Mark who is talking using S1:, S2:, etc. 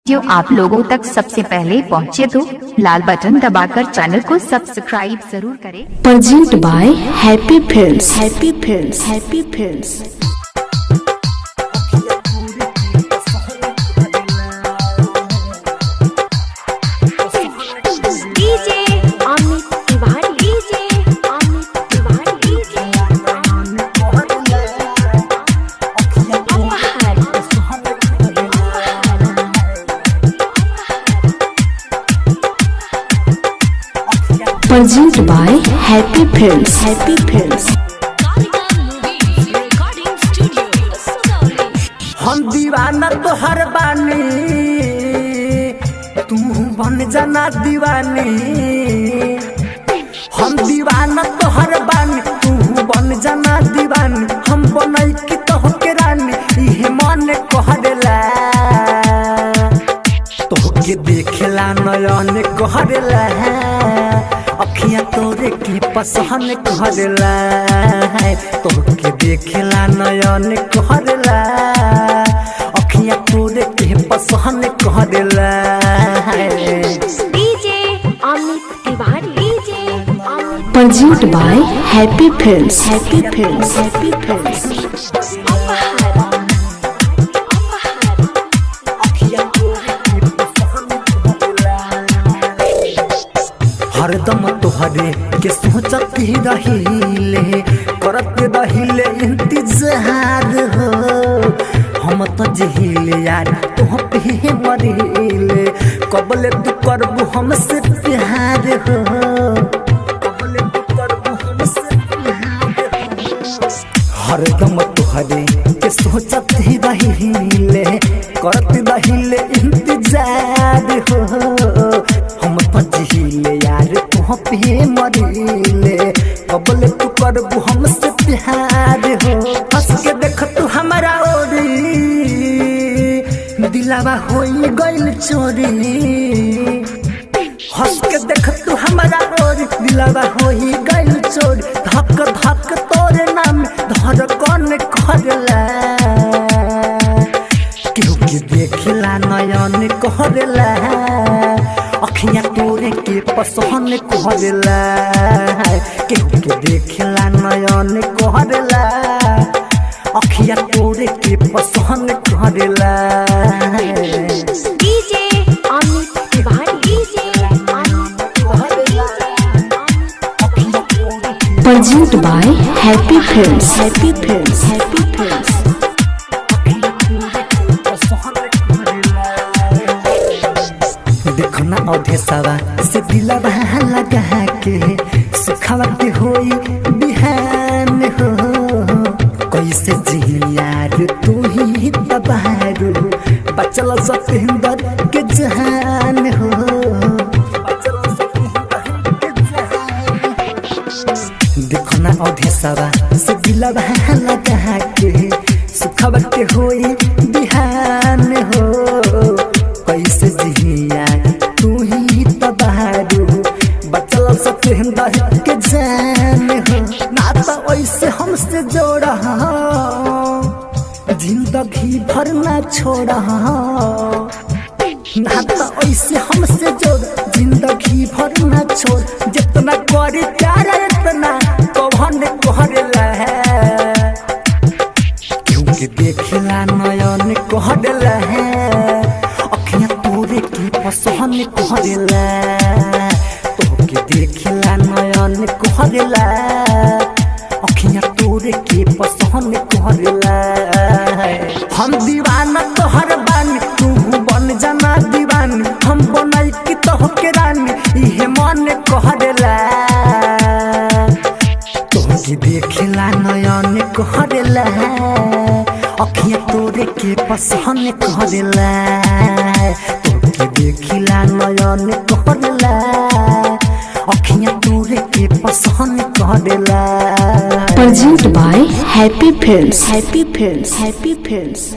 S1: जो आप लोगों तक सबसे पहले पहुंचे तो लाल बटन दबाकर चैनल को सब्सक्राइब जरूर करें।
S2: Present by happy films. Happy films. Happy films. Present by happy films. Happy films.
S3: हम दीवाना तोहर बानी, तू बन जाना दीवानी। हम दीवाना तोहर बानी, तू बन जाना दीवानी। हम बनई की तोहके रानी, इहे मन कहरेला। तोहके देखेला नयन कहरेला, अखियाँ तोरे के पसहन कहरेला। तोहके देखेला नयन कहरेला, अखियाँ तोरे के पसहन कहरेला।
S2: Present by happy films. Happy films. Happy Films.
S3: हरदम तोहरे के सोचत ही रहिले, करत रहिले इंतजार हो। हम तो जहिले यार तुह पे मरिले, कबले तू करबू हमसे प्यार हो। कबले तू करबू हमसे प्यार हो। हरदम तोहरे के सोचत ही रहिले, करत रहिले इंतजार हो। हम तो जहिले यार तुह पे मरिले, कबले तू करबू हमसे प्यार हो। हंस के देख तू हमारा ओरी, दिलावा होई गइल चोरी। हंस के देख तू हमारा ओरी, दिलावा होई गइल चोरी। धक धक तोरे नाम धड़कन करला, केहू के देखला नयन कहरेला। अखियाँ तोरे के पसहन कहरेला, केहू के देखेला नयन कहरेला। अखियाँ तोरे के पसहन कहरेला।
S2: Present by happy films. Happy films. Happy Films.
S3: देखना अधेसवा से दिलवा लगा के, सुखवा के होई बिहान हो। कैसे जी यार तू ही तबारू, बचल सतेंदर के जहान हो। देखना अधेसवा से दिलवा लगा के, सुखवा के होई बिहान हो। कैसे जिया तू ही तबारू, बचल सतेंदर के जान हो। नाता ऐसे हमसे जोड़ा, जिंदगी भर ना छोड़ा। नाता ऐसे हमसे जोड़, जिंदगी भर ना छोड़। जितना करे प्यार इतना कौन कहरेला, क्योंकि देखला नयन कहरेला। अखियाँ तोरे के पसहन कहरेला, तोहके देखेला नयन कहरेला। अखियाँ तोरे के पसहन कहरेला। हम दीवाना तोहर बानी, तू बन जाना दीवानी। हम बनई की तोहके रानी, इहे मन कहरेला। तोहके देखेला नयन कहरेला, अखियाँ तोरे के पसहन कहरेला। तोहके देखेला नयन कहरेला, अखियाँ तोरे के पसहन कहरेला।
S2: Present by happy films. Happy films. Happy films.